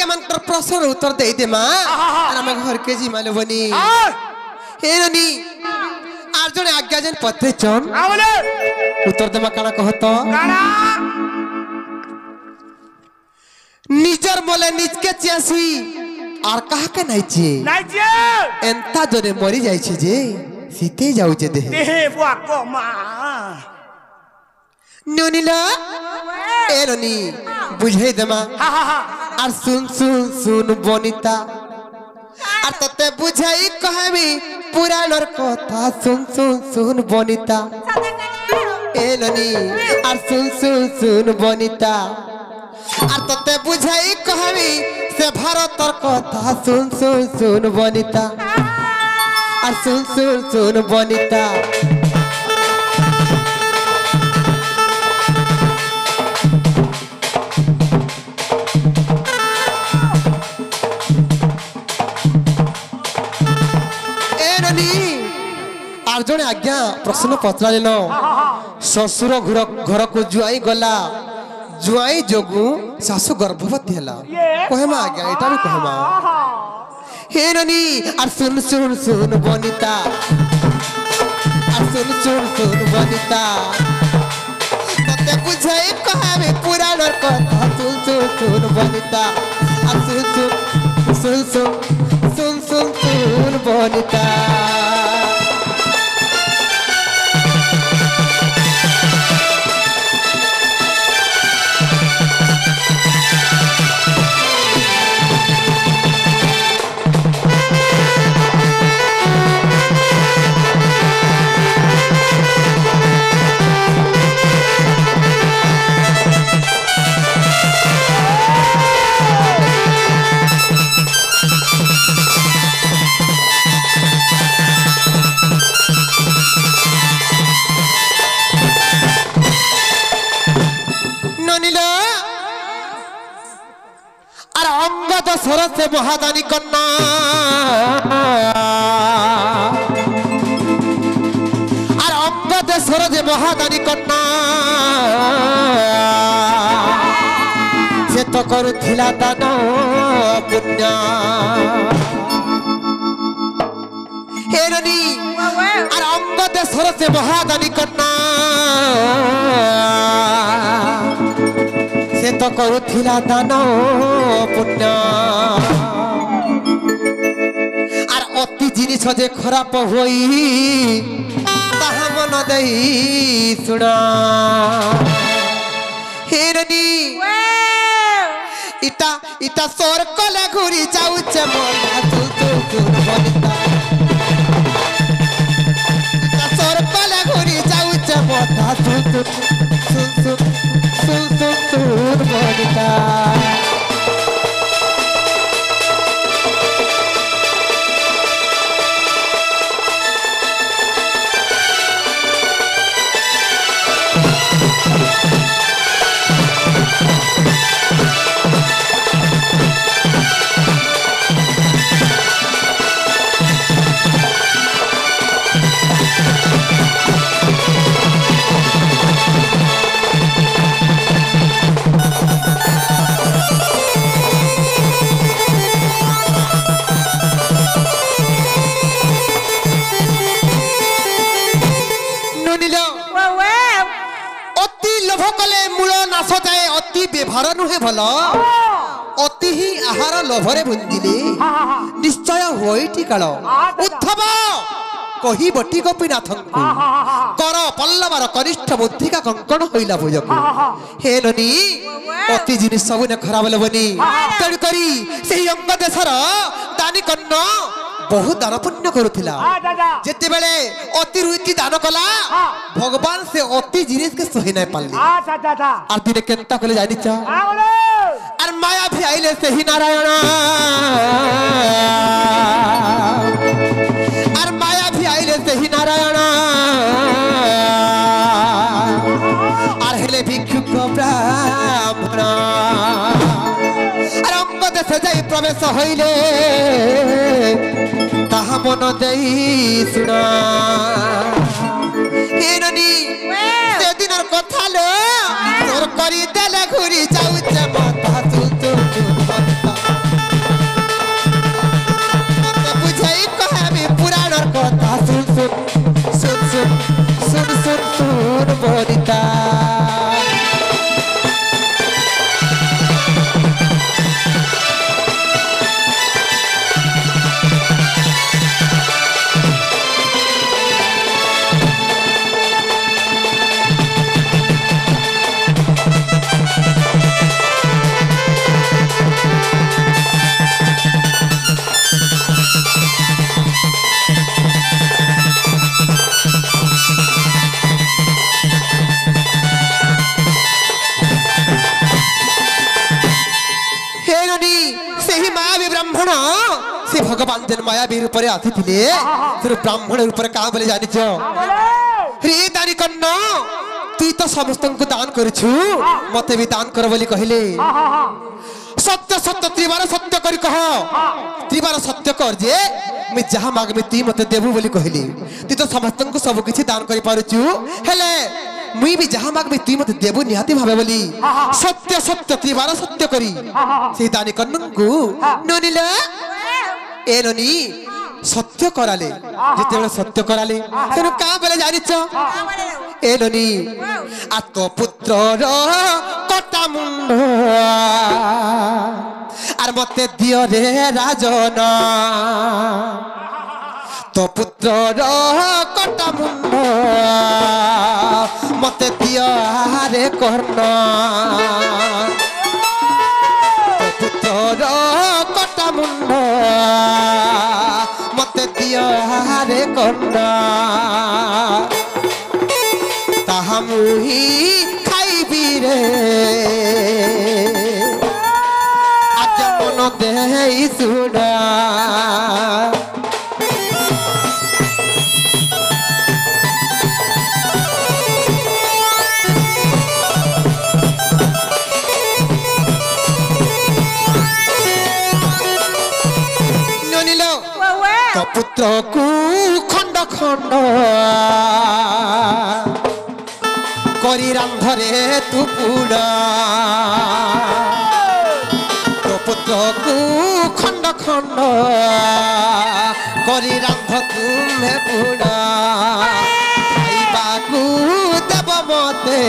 आज्ञा मंत्र प्रश्न उत्तर दे दे मां और हम घर के जी माले बनी हे ननी अर्जुन आज्ञा जन पत्ते चन उत्तर दे मां काना कहतो निजर मोले निज के चियासी और कहा के नहीं चे एंता जने मरी जाई छे जे सीते जाऊ जे देह बुआ को मा नोनीला ए ननी बुझे दे मां और सुन सुन सुन बनिता और तते बुझाई कहबी पुराणर कथा सुन सुन सुन बनिता ए ननी और सुन सुन सुन बनिता और तते बुझाई कहबी से भारतर कथा सुन सुन सुन बनिता और सुन सुन सुन बनिता अर्जुन आज्ञा प्रश्न पचराइल ससुर घर को जुआई गला जुआई जोगु सासु गर्भवती हला कहमा आज्ञा एटा भी कहमा हे ननी और सुन सुन सुन बनिता और सुन सुन सुन बनिता तते बुझाई कहबे पुराणर कथा सुन सुन सुन बनिता और सुन सुन सुन सुन सुन सुन सुन बनिता सरस से महादानी कन्ना और अंगद सरज महादानी कन्ना से तो करुथिला दान पुण्य हे ननी और अंगद सरस से महादानी कन्ना से तो करुथिला दान पुण्य और अति जिनिस जे खराब होई ताहा मन देई सुना हेरनी इटा इटा सोर कले घुरी जाऊ छे मन तू तू बनिता इटा सोर कले घुरी जाऊ छे मन तू तू सुन बनिता व्यवहार नुहे भल अति ही आहार लोभरे बुंदिले निश्चय होईटी काल उद्धव कही बटी गोपीनाथ कर पल्लवर कनिष्ठ बुद्धिका कंकण होइला भुजक हे ननी अति जिनिस सब ने खराब लबनी तड़ करी सेही अंग देशर दानी कन्न बहुत दान पुण्य करुथिला जेते बेले अति रुचि दान कला भगवान से अति जिनिस के सही नै पाली आ दिने केनता कले जानि चा और माया भी आइले सेही नारायण और माया भी आइले सेही नारायण और हेले भिक्षुक ब्राह्मण और अंग देश जाई प्रवेश होइले ताहा मन देई सुना हेरनी से दिनर कथा लो तोर करी देले घुरी जाऊ छे माथा तू ननी सही मायावी ब्राह्मण से भगवान जन मायावी रूप रे आथिथिले से ब्राह्मण रूप रे का बोले जानि छ रे दानी कन्न तू तो समस्त को दान करछु मते भी दान कर बोली कहले सत्य सत्य त्रिवार सत्य करी कह त्रिवार सत्य कर जे मैं जहां माग में ती मते देबू बोली कहली तू तो समस्त को सब किछि दान करि पारुछु हेले मुई भी जहां माग में ती मते देबू निहाती भाबे बोली सत्य सत्य त्रिवार सत्य करी से दानी कन्नंगु ननिला ए ननी सत्य कराले जेते सत्य कराले सेनु का बोले जानि छ ए ननी आ तो पुत्र रो कटा मुंड आर मते दियो रे राजन तो पुत्र रो कटा मुंड मते दियो रे कर्ण तो पुत्र रो कटा मुंड मते दियो रे कर्ण ताहा मुही खाइबी रे आज मन देहि सुना ननिलो तो पुत्र को खंड खंड करी रांधरे तू पुड़ा तो पुत्र को खंड खंड करी रांध तुम्हें पुड़ा खाइबा को देव मते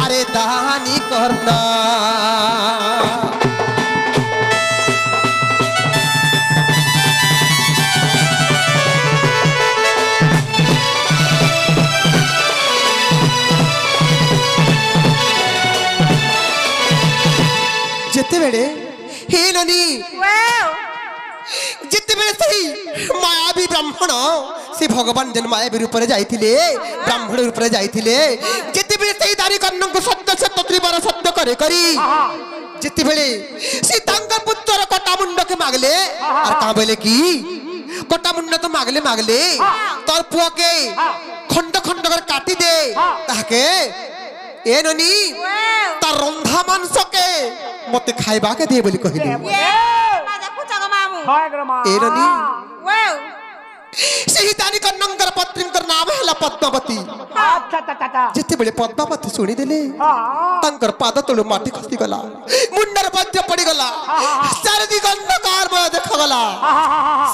अरे दानी करना जिते बेड़े हे ननी जिते बेड़े सही मायावी ब्राह्मण से भगवान जन मायावी रूप रे जाइथिले ब्राह्मण रूप रे जाइथिले जिते बेड़े सही दारी कन्न को सत्य सत्य त्रिवार सत्य करे करी जिते बेड़े से तांका पुत्र कटा मुंड के मागले और का बोले की कटा मुंड तो मागले मागले तोर पुआ के खंड खंड कर काटी दे ताके ए ननी ता रंधा मांस के मते खाइबा के दे बोली कहली माजा कुचा ग मामू ए ननी वाओ सही दानी कन्नंकर पत्नींकर नाम हैला पद्मावती अच्छा अच्छा जेते बेले पद्मावती सुनी देले तंकर पाद तळु माटी खसी गला मुंडर पद्य पड़ी गला सारदी गंधकार में देख गला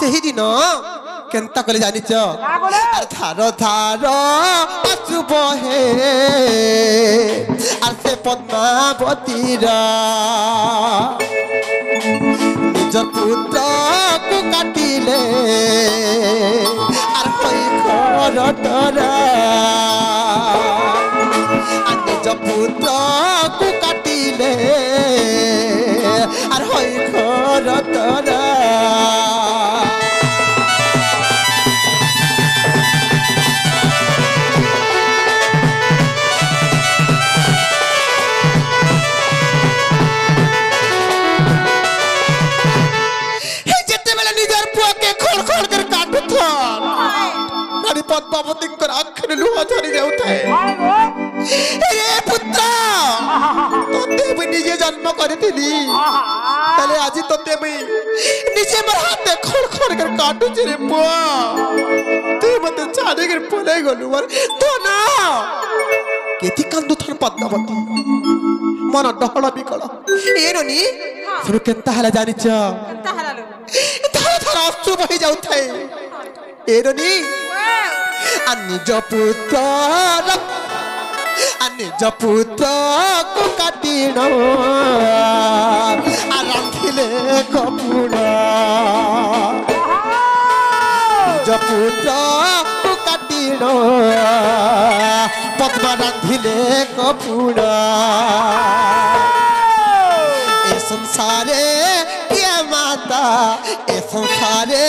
सही दिन केंता कले जानि छ अर थारो थारो अशुभ हे अर से पद्मावती रा निज पुत्र को काटिले अर होई खरटरा अर निज पुत्र को काटिले अर होई खरटरा पद्मावती आखिर लुहा झरी जाउଥାଏ रे पुत्र तोते भी निजे जन्म करथिली तले आज तोते भी निजे मोर हाथ खड़ खड़ कर काटु रे पुआ तू मते छाड़ी कर पले गलु मार तो ना केति कांदु थन पद्मावती मन डहळ बिकळ ए ननी सुरु केंता हला जानि छ केंता हला लो थर थर अश्रु बहि जाउଥାଏ ए ननी निज पुत्र को काटिण रांधिले कपुड़ा निज पुत्र को काटिण पद्मा रांधिले कपुड़ा ए संसारे के माता ए संसारे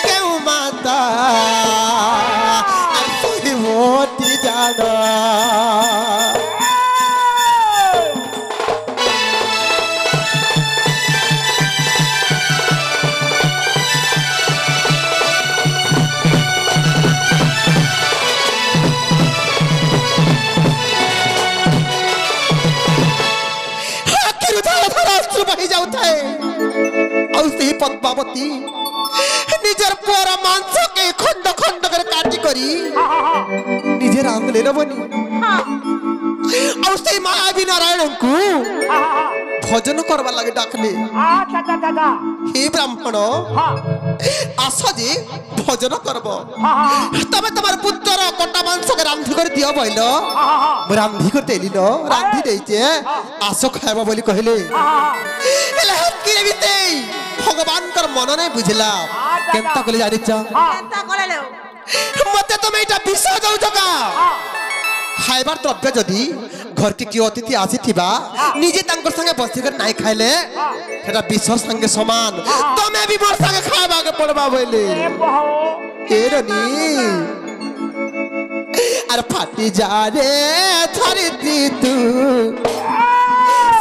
क्यों माता मोती जाना বহি যাউଥାଏ ଆଉ ସେହି ପଦ୍ମାବତୀ ନିଜର ପୁଅର ମାଂସକେ ଖଣ୍ଡ ଖଣ୍ଡ କରି କାଟି କରି ନିଜେ ରାନ୍ଧିଲେ ନବନି ଆଉ ସେହି ମାୟାବୀ ନାରାୟଣଙ୍କୁ ଭଜନ କରବା ଲାଗି ଡାକଲେ ହେ ବ୍ରାହ୍ମଣ ଆସ ଯେ ଭଜନ କରବ ତମେ ତମର ପୁତ୍ରର କଟା ମାଂସକେ ରାନ୍ଧି କରି ଦିଅ ବଇଲ ମୁଁ ରାନ୍ଧି କରି ଦେଲି ନ ରାନ୍ଧି ଦେଇଛେ ଆସ ଖାଇବ ବୋଲି କହିଲେ ହେଲେ ହେତିରେ ଭିତେ ଭଗବାନଙ୍କର ମନ ନାହିଁ ବୁଝିଲା କେନ୍ତା କଲେ ଜାଣିଛ କେନ୍ତା କଲେଲୋ ମତେ ତମେ ଏଇଟା ବିଷ ଦଉଛ କା ଖାଇବାର ଦ୍ରବ୍ୟ ଯଦି ঘরকে কি অতিথি আসিথিবা নিজে তাঙ্কর সঙ্গে বসিকর নাই খাইলে সেটা বিষ সঙ্গে সমান তুমি বি মোর সঙ্গে খাইবাকে পড়বা বইলে এরনি আর ফাটি যা রে ছাড়ি দি তু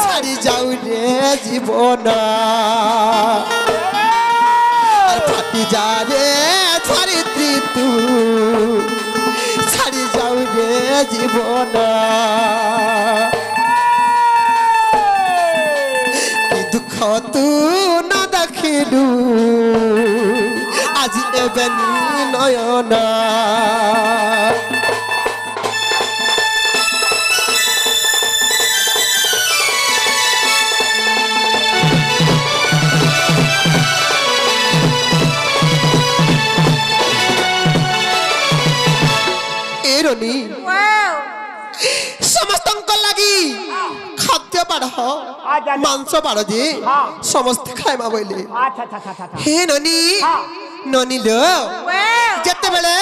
ছাড়ি যাও রে জীবন আর ফাটি যা রে ছাড়ি দি তু ছাড়ি যাও রে জীবন কি দুঃখ তু না দেখিলু আজি এবেনি নয়না এরনি সমস্ত লাগি খাদ্য বাড় মাংস বাড় যে সমস্ত খাইমা বইলে হে ননি ননি লো যেতেবেলে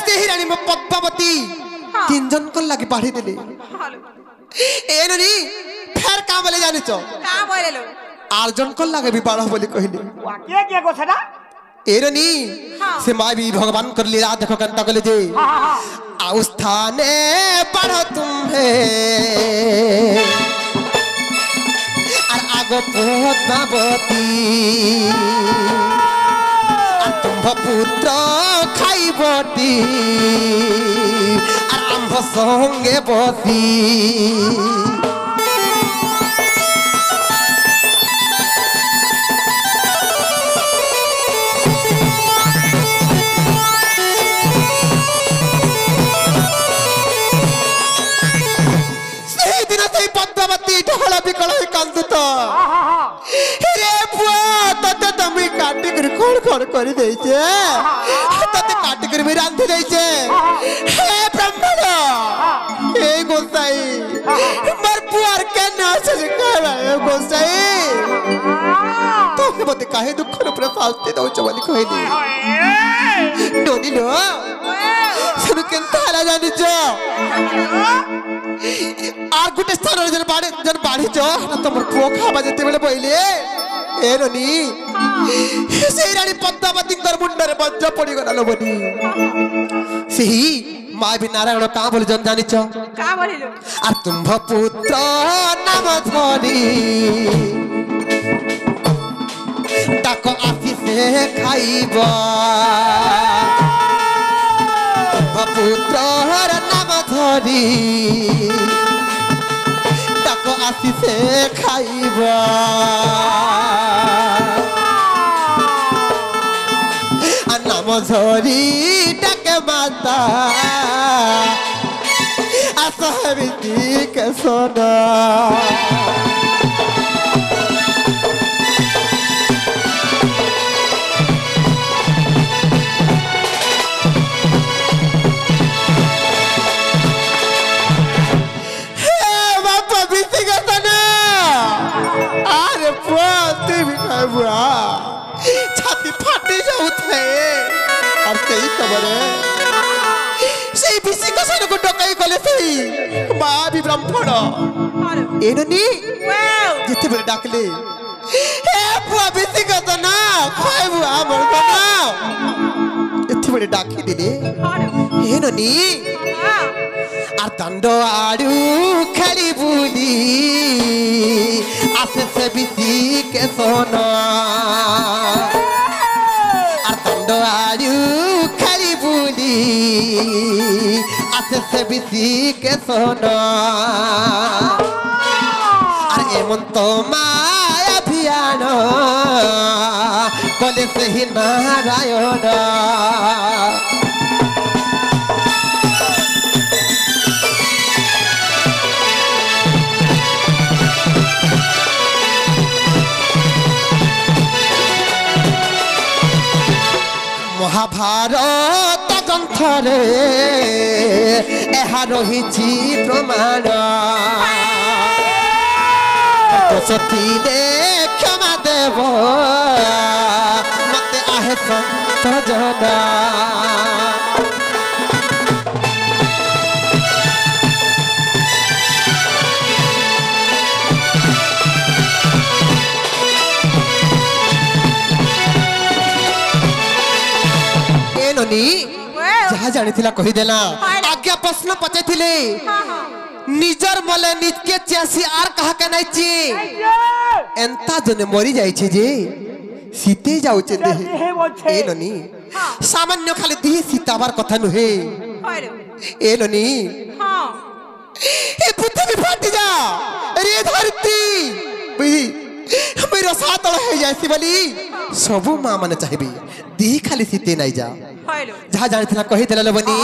সেই রানী পদ্মাবতী তিনজন লাগি বাড়ি দেলে এ ননি ফের কা বলে জানিছ কা বলেলো আরজন লাগে বি বাড় বলি কহিলি কে কে কথাটা এরনি সে মাবি ভগবান কর লীলা দেখো কেনতা কলে যে আউ স্থানে পড়ো তুমি আর আগো পদ্মাবতী আর তুম্ভ পুত্র খাইবতি আর আম্ভ সঙ্গে বসি পদ্মাবতী ঢোল বিকল হয়ে কান্দুত রে বুয়া তোতে তুমি কাটি করে খড় খড় করে দিয়েছে তোতে কাটি করে রান্ধি দিয়েছে হে ব্রাহ্মণ হে গোসাই মোর বুয়ার কেন আছে গোসাই তোকে মতে কাহে দুঃখের উপরে শাস্তি দৌছ বলি কহিলি ননিল শুনু কেনতা হেলা জানিছ আর গোটে স্থানের যেন বাড়িছ তোমার পুয় খাবা যেতেবেলে বইলে এরনি সেই রানী পদ্মাবতীঙ্কর মুন্ডরে বজ্র পড়িগলা বনি সেই মায়াবী নারায়ণ কা বলি জানিছ কা বলিল আর তুম্ভ পুত্র নাম ধরি ডাক আসি সে খাইব পুত্রর নাম ধরি ডাক আসি সে খাইব আর নাম ধরি ডাকে মাতা আসবিতি কে সোনা ছাতি ফাটি যাউথায় আর সেই সময় সেই বিশিকাশনকু ডকাই গলে সেই মায়াবী ব্রাহ্মণ এননি যেতেবেলে ডাকলে হে বুয়া বিশিকাশন খাইবু আমার কথা যেতেবেলে ডাকি দিলে এননি আর দণ্ড আড়ু খেলি বুলি আসে সে বিশিকে সোনা আর দণ্ড আড়ু খেলি বুলি আসে সে বিশিকে সোনা আর এমন তো মায়াবী কলে সেই নারায়ণ মহাভারত গ্রন্থরে এহা রহিছি প্রমাণ সতীরে ক্ষমা দেব মতে আহে সন্তজনা जहा जानी कहीदेला आज्ञा प्रश्न पचाइले निजर मले निज के चासी आर कहा के नहीं ची एंता जने मरी जाई छे जे सीते जाउचे देह ए ननी सामान्य खाली देह सीताबार कथा नुहे ए ननी हां ए पृथ्वी फाटी जा रे धरती बुझी मेरो सातळ हे जासी बली सबु मां माने चाहिबी देह खाली सीते नहीं जा जहा जानी कही देला बनी